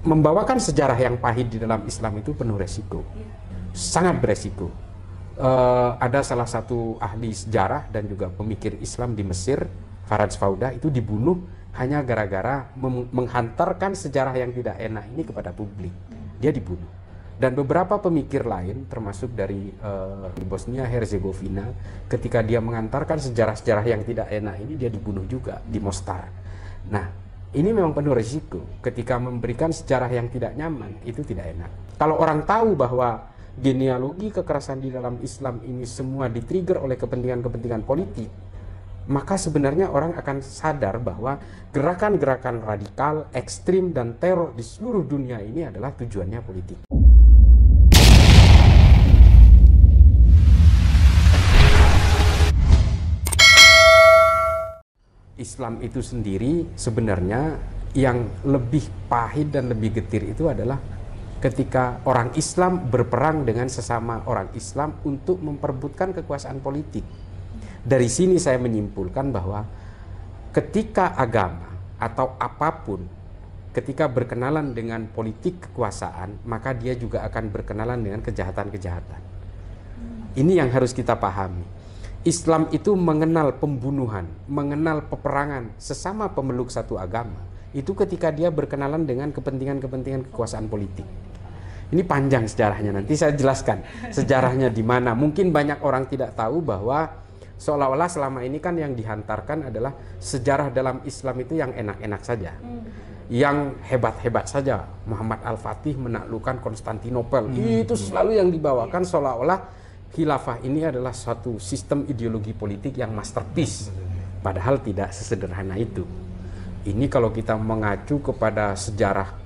membawakan sejarah yang pahit di dalam Islam itu penuh resiko, sangat beresiko. Ada salah satu ahli sejarah dan juga pemikir Islam di Mesir, Faraj Fauda, itu dibunuh hanya gara-gara menghantarkan sejarah yang tidak enak ini kepada publik. Dia dibunuh. Dan beberapa pemikir lain, termasuk dari Bosnia Herzegovina, ketika dia mengantarkan sejarah-sejarah yang tidak enak ini, dia dibunuh juga di Mostar. Nah, ini memang penuh risiko. Ketika memberikan sejarah yang tidak nyaman, itu tidak enak. Kalau orang tahu bahwa genealogi kekerasan di dalam Islam ini semua di-trigger oleh kepentingan-kepentingan politik, maka sebenarnya orang akan sadar bahwa gerakan-gerakan radikal, ekstrim, dan teror di seluruh dunia ini adalah tujuannya politik. Islam itu sendiri sebenarnya yang lebih pahit dan lebih getir itu adalah ketika orang Islam berperang dengan sesama orang Islam untuk memperebutkan kekuasaan politik. Dari sini saya menyimpulkan bahwa ketika agama atau apapun, ketika berkenalan dengan politik kekuasaan, maka dia juga akan berkenalan dengan kejahatan-kejahatan. Ini yang harus kita pahami. Islam itu mengenal pembunuhan, mengenal peperangan sesama pemeluk satu agama. Itu ketika dia berkenalan dengan kepentingan-kepentingan kekuasaan politik. Ini panjang sejarahnya, nanti saya jelaskan sejarahnya di mana. Mungkin banyak orang tidak tahu bahwa seolah-olah selama ini kan yang dihantarkan adalah sejarah dalam Islam itu yang enak-enak saja. Yang hebat-hebat saja. Muhammad Al-Fatih menaklukkan Konstantinopel. Itu selalu yang dibawakan seolah-olah khilafah ini adalah suatu sistem ideologi politik yang masterpiece. Padahal tidak sesederhana itu. Ini kalau kita mengacu kepada sejarah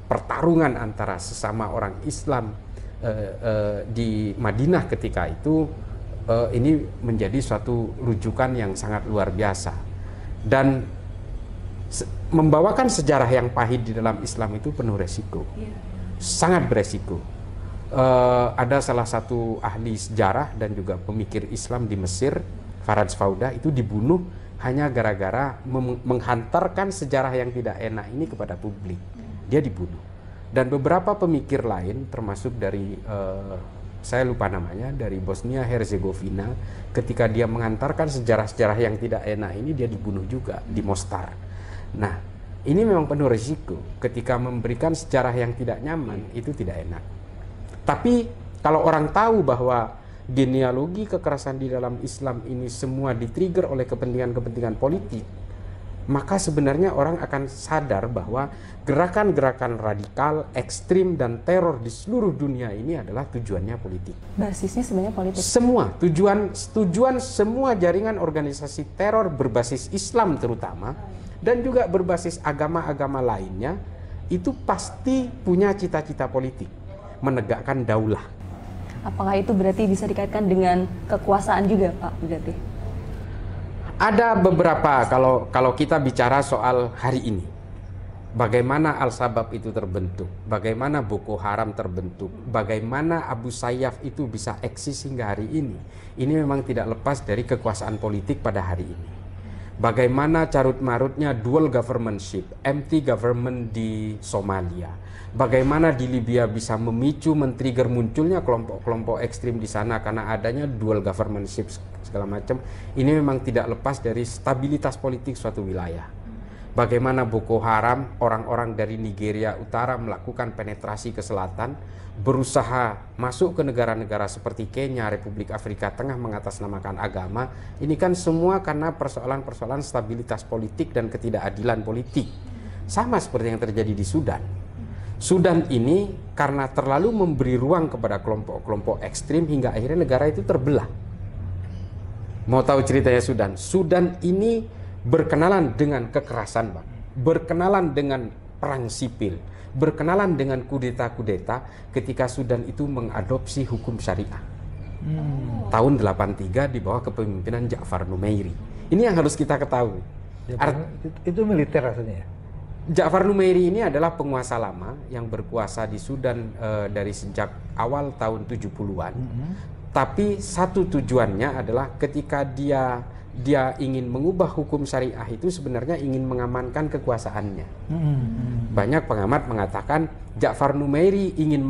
pertarungan antara sesama orang Islam di Madinah ketika itu, ini menjadi suatu rujukan yang sangat luar biasa. Dan membawakan sejarah yang pahit di dalam Islam itu penuh resiko, sangat beresiko. Ada salah satu ahli sejarah dan juga pemikir Islam di Mesir, Faraj Fauda, itu dibunuh hanya gara-gara menghantarkan sejarah yang tidak enak ini kepada publik. Dia dibunuh. Dan beberapa pemikir lain, termasuk dari saya lupa namanya, dari Bosnia Herzegovina, ketika dia mengantarkan sejarah-sejarah yang tidak enak ini, dia dibunuh juga di Mostar. Nah, ini memang penuh risiko. Ketika memberikan sejarah yang tidak nyaman, itu tidak enak. Tapi kalau orang tahu bahwa genealogi kekerasan di dalam Islam ini semua di-trigger oleh kepentingan-kepentingan politik, maka sebenarnya orang akan sadar bahwa gerakan-gerakan radikal, ekstrim, dan teror di seluruh dunia ini adalah tujuannya politik. Basisnya sebenarnya politik. Semua tujuan semua jaringan organisasi teror berbasis Islam terutama, dan juga berbasis agama-agama lainnya, itu pasti punya cita-cita politik, menegakkan daulah. Apakah itu berarti bisa dikaitkan dengan kekuasaan juga, Pak? Berarti ada beberapa, kalau kita bicara soal hari ini, bagaimana Al-Shabaab itu terbentuk, bagaimana Boko Haram terbentuk, bagaimana Abu Sayyaf itu bisa eksis hingga hari ini memang tidak lepas dari kekuasaan politik pada hari ini. Bagaimana carut-marutnya dual governmentship, empty government di Somalia, bagaimana di Libya bisa memicu, men-trigger munculnya kelompok-kelompok ekstrim di sana karena adanya dual governmentship segala macam. Ini memang tidak lepas dari stabilitas politik suatu wilayah. Bagaimana Boko Haram, orang-orang dari Nigeria Utara melakukan penetrasi ke selatan, berusaha masuk ke negara-negara seperti Kenya, Republik Afrika Tengah mengatasnamakan agama. Ini kan semua karena persoalan-persoalan stabilitas politik dan ketidakadilan politik. Sama seperti yang terjadi di Sudan. Sudan ini karena terlalu memberi ruang kepada kelompok-kelompok ekstrim hingga akhirnya negara itu terbelah. Mau tahu ceritanya Sudan? Sudan ini berkenalan dengan kekerasan, Bang. Berkenalan dengan perang sipil. Berkenalan dengan kudeta-kudeta ketika Sudan itu mengadopsi hukum syariah. Tahun 83 di bawah kepemimpinan Ja'far Numeiri. Ini yang harus kita ketahui. Itu militer rasanya ya? Ja'far Numeiri ini adalah penguasa lama yang berkuasa di Sudan dari sejak awal tahun 70-an. Tapi satu tujuannya adalah ketika dia dia ingin mengubah hukum syariah itu sebenarnya ingin mengamankan kekuasaannya. Banyak pengamat mengatakan Ja'far Numairi ingin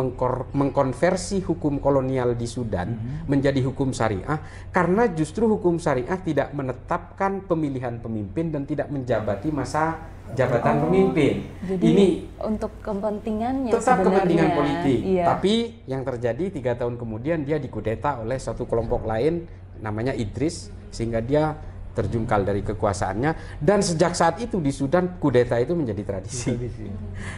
mengkonversi hukum kolonial di Sudan menjadi hukum syariah karena justru hukum syariah tidak menetapkan pemilihan pemimpin dan tidak menjabati masa jabatan pemimpin. Jadi ini untuk kepentingannya tetap sebenarnya. kepentingan politik. Iya. Tapi yang terjadi 3 tahun kemudian dia dikudeta oleh suatu kelompok lain namanya Idris, sehingga dia terjungkal dari kekuasaannya, dan sejak saat itu di Sudan kudeta itu menjadi tradisi.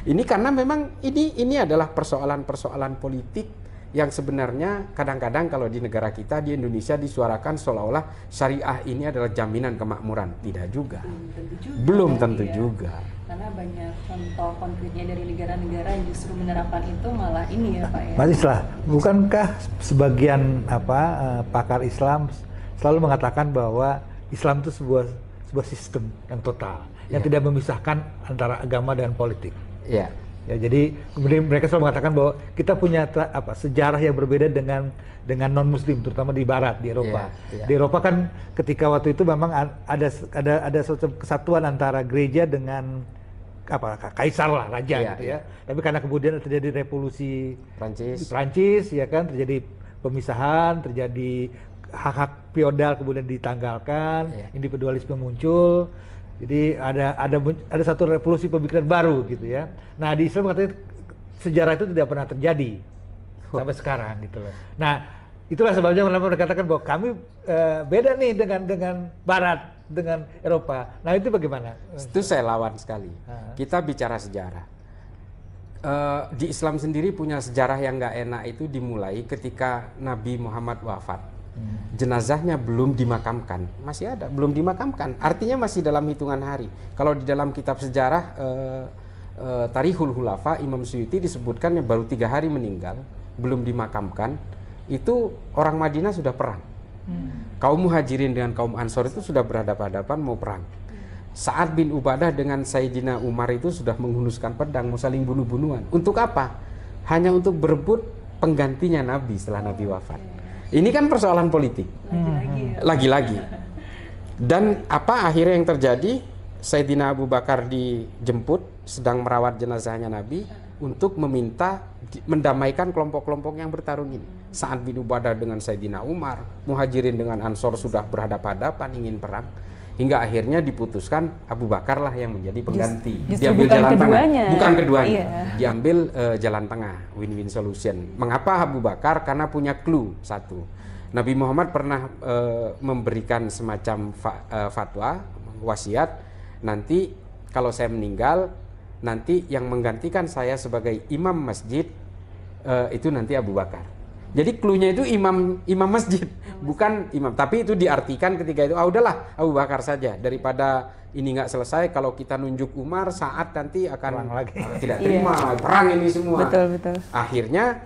Ini karena memang ini adalah persoalan-persoalan politik yang sebenarnya kadang-kadang kalau di negara kita di Indonesia disuarakan seolah-olah syariah ini adalah jaminan kemakmuran. Tidak juga. Belum tentu juga. Karena banyak contoh konkretnya dari negara-negara yang justru menerapkan itu malah ini ya Pak ya. Mas Islah, bukankah sebagian pakar Islam selalu mengatakan bahwa Islam itu sebuah sistem yang total, yang tidak memisahkan antara agama dan politik. Ya. Ya, jadi kemudian mereka selalu mengatakan bahwa kita punya sejarah yang berbeda dengan non-Muslim, terutama di Barat, di Eropa. Di Eropa kan ketika waktu itu memang ada suatu kesatuan antara gereja dengan kaisar lah, raja gitu ya. Tapi karena kemudian terjadi revolusi Prancis, ya kan, terjadi pemisahan, terjadi hak-hak feodal kemudian ditanggalkan, individualisme muncul. Jadi ada satu revolusi pemikiran baru gitu ya. Nah, di Islam katanya sejarah itu tidak pernah terjadi sampai sekarang gitu loh. Nah, itulah sebabnya mereka katakan bahwa kami beda nih dengan Barat, dengan Eropa. Nah, itu bagaimana? Itu saya lawan sekali. Kita bicara sejarah. Di Islam sendiri punya sejarah yang nggak enak itu dimulai ketika Nabi Muhammad wafat. Jenazahnya belum dimakamkan, masih ada, belum dimakamkan. Artinya masih dalam hitungan hari. Kalau di dalam kitab sejarah Tarikhul Hulafa, Imam Suyuti disebutkan yang baru 3 hari meninggal, belum dimakamkan. Itu orang Madinah sudah perang. Kaum Muhajirin dengan kaum Ansor itu sudah berhadapan-hadapan mau perang. Sa'ad bin Ubadah dengan Sayyidina Umar itu sudah menghunuskan pedang, mau saling bunuh-bunuhan. Untuk apa? Hanya untuk berebut penggantinya Nabi setelah Nabi wafat. Ini kan persoalan politik. Lagi-lagi. Dan apa akhirnya yang terjadi? Sayyidina Abu Bakar dijemput sedang merawat jenazahnya Nabi untuk meminta mendamaikan kelompok-kelompok yang bertarung ini. Sa'ad bin Ubadah dengan Sayyidina Umar, Muhajirin dengan Ansor sudah berhadapan-hadapan ingin perang. Hingga akhirnya diputuskan Abu Bakar lah yang menjadi pengganti. Diambil jalan tengah. Bukan keduanya. Diambil jalan tengah, win-win solution. Mengapa Abu Bakar? Karena punya clue satu. Nabi Muhammad pernah memberikan semacam fatwa, wasiat, nanti kalau saya meninggal, nanti yang menggantikan saya sebagai imam masjid itu nanti Abu Bakar. Jadi clue-nya itu imam masjid, bukan imam. Tapi itu diartikan ketika itu, udahlah Abu Bakar saja, daripada ini nggak selesai. Kalau kita nunjuk Umar, saat nanti akan tidak terima perang ini semua. Betul. Akhirnya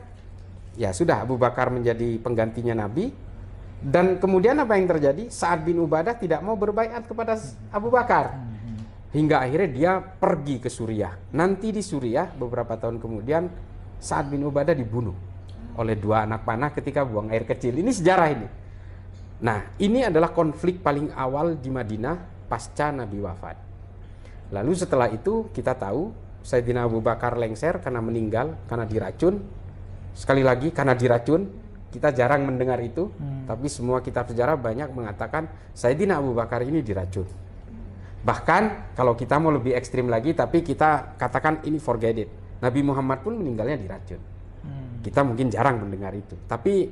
ya sudah, Abu Bakar menjadi penggantinya Nabi. Dan kemudian apa yang terjadi? Sa'ad bin Ubadah tidak mau berbaiat kepada Abu Bakar. Hingga akhirnya dia pergi ke Suriah. Nanti di Suriah beberapa tahun kemudian Sa'ad bin Ubadah dibunuh oleh 2 anak panah ketika buang air kecil. Ini sejarah ini. Nah, ini adalah konflik paling awal di Madinah pasca Nabi wafat. Lalu setelah itu kita tahu Sayyidina Abu Bakar lengser karena meninggal, karena diracun. Sekali lagi karena diracun. Kita jarang mendengar itu, tapi semua kitab sejarah banyak mengatakan Sayyidina Abu Bakar ini diracun. Bahkan kalau kita mau lebih ekstrim lagi, tapi kita katakan ini forget it. Nabi Muhammad pun meninggalnya diracun. Kita mungkin jarang mendengar itu, tapi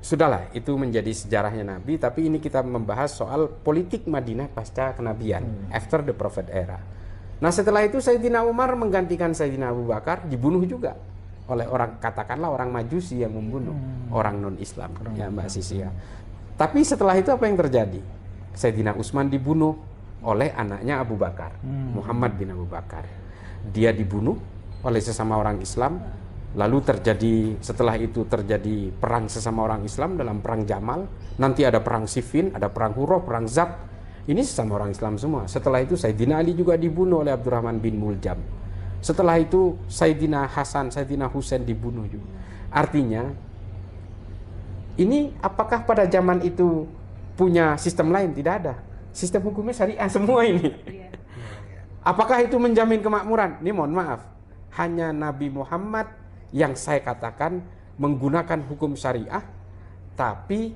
sudahlah, itu menjadi sejarahnya Nabi. Tapi ini kita membahas soal politik Madinah pasca kenabian, after the prophet era. Nah, setelah itu Sayyidina Umar menggantikan Sayyidina Abu Bakar, dibunuh juga oleh orang, katakanlah orang Majusi yang membunuh orang non-Islam, ya Mbak Sisi ya. Tapi setelah itu apa yang terjadi? Sayyidina Utsman dibunuh oleh anaknya Abu Bakar, Muhammad bin Abu Bakar. Dia dibunuh oleh sesama orang Islam. Lalu setelah itu terjadi perang sesama orang Islam dalam perang Jamal. Nanti ada perang Siffin, ada perang Hurrah, perang Zab. Ini sesama orang Islam semua. Setelah itu Sayyidina Ali juga dibunuh oleh Abdurrahman bin Muljam. Setelah itu Sayyidina Hasan, Sayyidina Husain dibunuh juga. Artinya, ini apakah pada zaman itu punya sistem lain, tidak ada. Sistem hukumnya syariah semua ini. Iya. Apakah itu menjamin kemakmuran? Ini mohon maaf, hanya Nabi Muhammad yang saya katakan menggunakan hukum syariah, tapi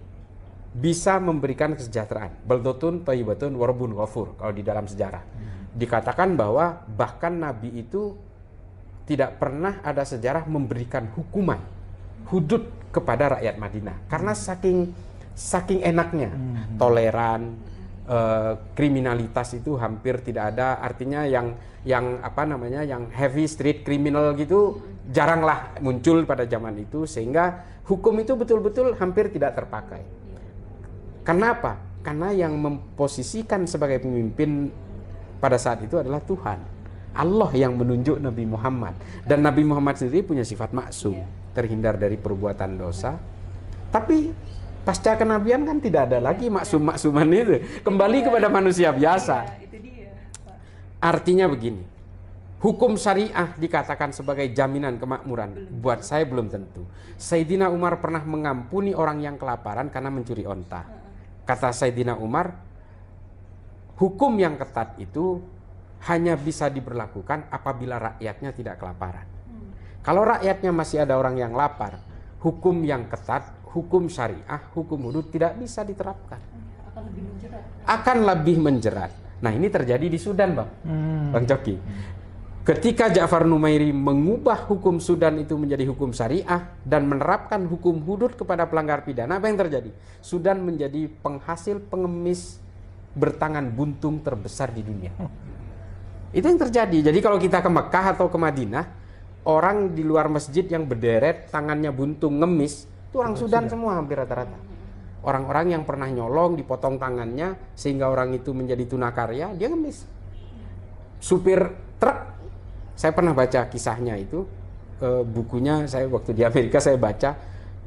bisa memberikan kesejahteraan. Baldatun thayyibatun wa rabbun ghafur, kalau di dalam sejarah. Dikatakan bahwa bahkan Nabi itu tidak pernah ada sejarah memberikan hukuman, hudud kepada rakyat Madinah. Karena saking enaknya, toleran, kriminalitas itu hampir tidak ada. Artinya yang heavy street criminal gitu jaranglah muncul pada zaman itu, sehingga hukum itu betul-betul hampir tidak terpakai. Kenapa? Karena yang memposisikan sebagai pemimpin pada saat itu adalah Tuhan. Allah yang menunjuk Nabi Muhammad, dan Nabi Muhammad sendiri punya sifat maksum, terhindar dari perbuatan dosa. Tapi pasca kenabian kan tidak ada lagi maksum-maksuman itu, kembali kepada manusia biasa. Itu dia, Pak. Artinya begini, hukum syariah dikatakan sebagai jaminan kemakmuran, buat saya belum tentu. Sayyidina Umar pernah mengampuni orang yang kelaparan karena mencuri onta. Kata Sayyidina Umar, hukum yang ketat itu hanya bisa diberlakukan apabila rakyatnya tidak kelaparan. Kalau rakyatnya masih ada orang yang lapar, hukum yang ketat, hukum syariah, hukum hudud tidak bisa diterapkan. Akan lebih menjerat. Akan lebih menjerat. Nah, ini terjadi di Sudan, Bang Coki. Ketika Ja'far Numairi mengubah hukum Sudan itu menjadi hukum syariah dan menerapkan hukum hudud kepada pelanggar pidana, apa yang terjadi? Sudan menjadi penghasil pengemis bertangan buntung terbesar di dunia. Itu yang terjadi. Jadi kalau kita ke Mekah atau ke Madinah, orang di luar masjid yang berderet tangannya buntung ngemis, itu orang Sudan semua hampir rata-rata. Orang-orang yang pernah nyolong dipotong tangannya sehingga orang itu menjadi tunakarya, dia ngemis. Supir truk, saya pernah baca kisahnya itu, bukunya saya waktu di Amerika saya baca,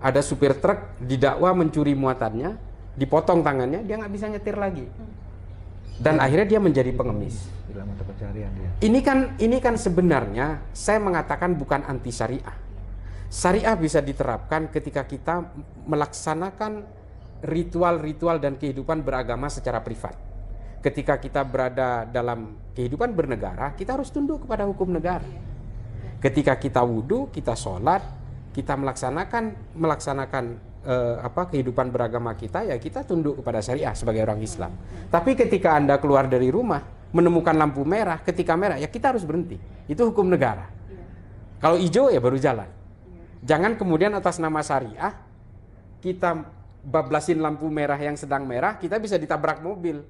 ada supir truk didakwa mencuri muatannya, dipotong tangannya, dia nggak bisa nyetir lagi. Dan akhirnya dia menjadi pengemis. Dalam mata pencarian dia. Ini kan sebenarnya saya mengatakan bukan anti syariah. Syariah bisa diterapkan ketika kita melaksanakan ritual-ritual dan kehidupan beragama secara privat. Ketika kita berada dalam kehidupan bernegara, kita harus tunduk kepada hukum negara. Ketika kita wudhu, kita sholat, kita melaksanakan kehidupan beragama kita, ya kita tunduk kepada syariah sebagai orang Islam. Tapi ketika Anda keluar dari rumah menemukan lampu merah, ketika merah ya kita harus berhenti. Itu hukum negara. Kalau hijau ya baru jalan. Jangan kemudian atas nama syariah kita bablasin lampu merah yang sedang merah, kita bisa ditabrak mobil.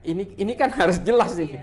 Ini kan harus jelas ini.